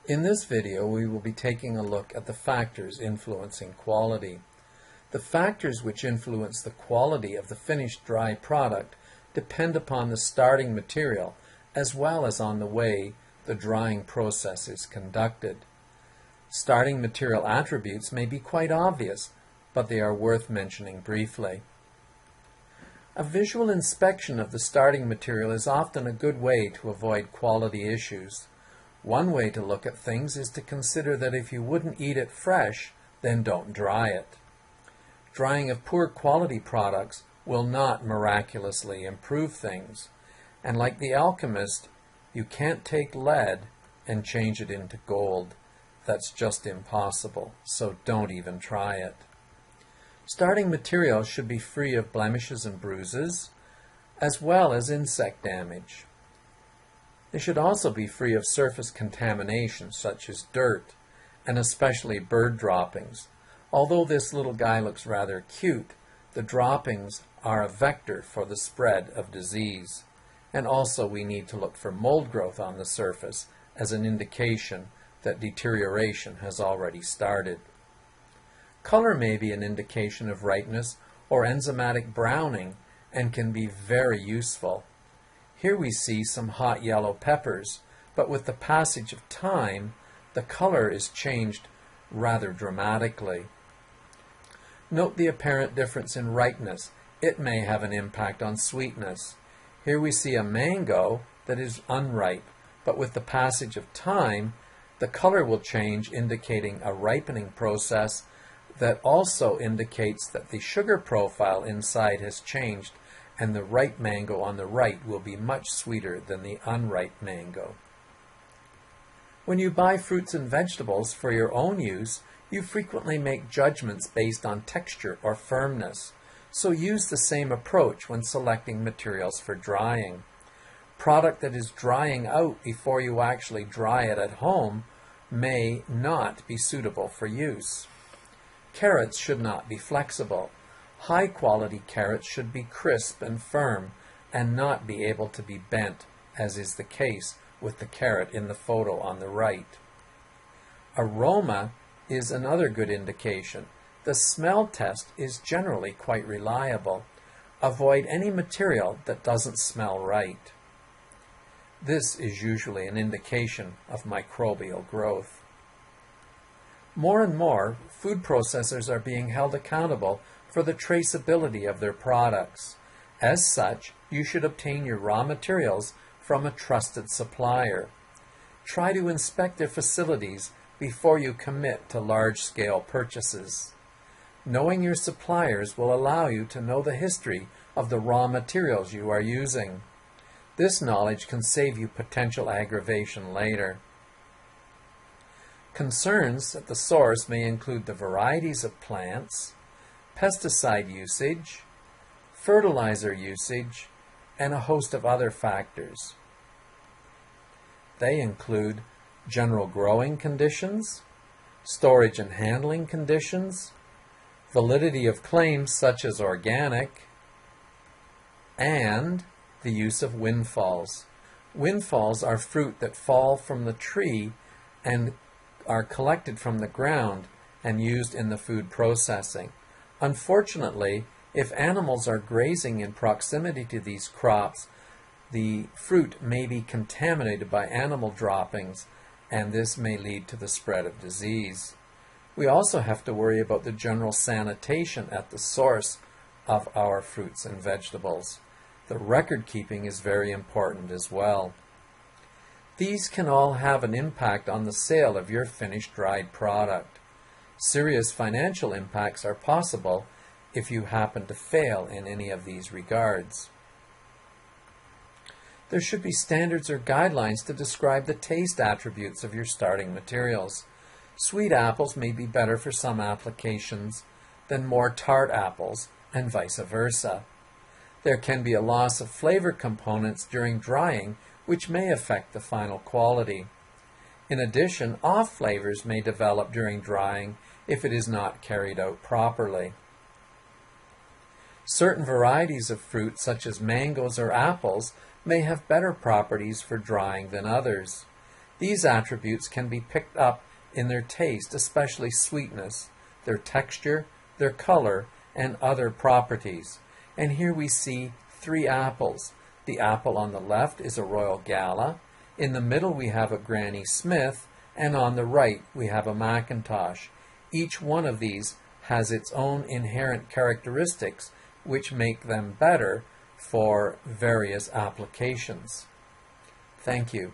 In this video, we will be taking a look at the factors influencing quality. The factors which influence the quality of the finished dry product depend upon the starting material as well as on the way the drying process is conducted. Starting material attributes may be quite obvious, but they are worth mentioning briefly. A visual inspection of the starting material is often a good way to avoid quality issues. One way to look at things is to consider that if you wouldn't eat it fresh, then don't dry it. Drying of poor quality products will not miraculously improve things, and like the alchemist, you can't take lead and change it into gold. That's just impossible, so don't even try it. Starting material should be free of blemishes and bruises, as well as insect damage. They should also be free of surface contamination, such as dirt, and especially bird droppings. Although this little guy looks rather cute, the droppings are a vector for the spread of disease. And also we need to look for mold growth on the surface as an indication that deterioration has already started. Color may be an indication of ripeness or enzymatic browning and can be very useful. Here we see some hot yellow peppers, but with the passage of time, the color is changed rather dramatically. Note the apparent difference in ripeness. It may have an impact on sweetness. Here we see a mango that is unripe, but with the passage of time, the color will change, indicating a ripening process that also indicates that the sugar profile inside has changed, and the ripe mango on the right will be much sweeter than the unripe mango. When you buy fruits and vegetables for your own use, you frequently make judgments based on texture or firmness, so use the same approach when selecting materials for drying. Product that is drying out before you actually dry it at home may not be suitable for use. Carrots should not be flexible. High-quality carrots should be crisp and firm and not be able to be bent, as is the case with the carrot in the photo on the right. Aroma is another good indication. The smell test is generally quite reliable. Avoid any material that doesn't smell right. This is usually an indication of microbial growth. More and more, food processors are being held accountable for the traceability of their products. As such, you should obtain your raw materials from a trusted supplier. Try to inspect their facilities before you commit to large-scale purchases. Knowing your suppliers will allow you to know the history of the raw materials you are using. This knowledge can save you potential aggravation later. Concerns at the source may include the varieties of plants, pesticide usage, fertilizer usage, and a host of other factors. They include general growing conditions, storage and handling conditions, validity of claims such as organic, and the use of windfalls. Windfalls are fruit that fall from the tree and are collected from the ground and used in the food processing. Unfortunately, if animals are grazing in proximity to these crops, the fruit may be contaminated by animal droppings, and this may lead to the spread of disease. We also have to worry about the general sanitation at the source of our fruits and vegetables. The record keeping is very important as well. These can all have an impact on the sale of your finished dried product. Serious financial impacts are possible if you happen to fail in any of these regards. There should be standards or guidelines to describe the taste attributes of your starting materials. Sweet apples may be better for some applications than more tart apples, and vice versa. There can be a loss of flavor components during drying, which may affect the final quality. In addition, off flavors may develop during drying if it is not carried out properly. Certain varieties of fruit, such as mangoes or apples, may have better properties for drying than others. These attributes can be picked up in their taste, especially sweetness, their texture, their color, and other properties. And here we see 3 apples. The apple on the left is a Royal Gala, in the middle we have a Granny Smith, and on the right we have a Macintosh. Each one of these has its own inherent characteristics which make them better for various applications. Thank you.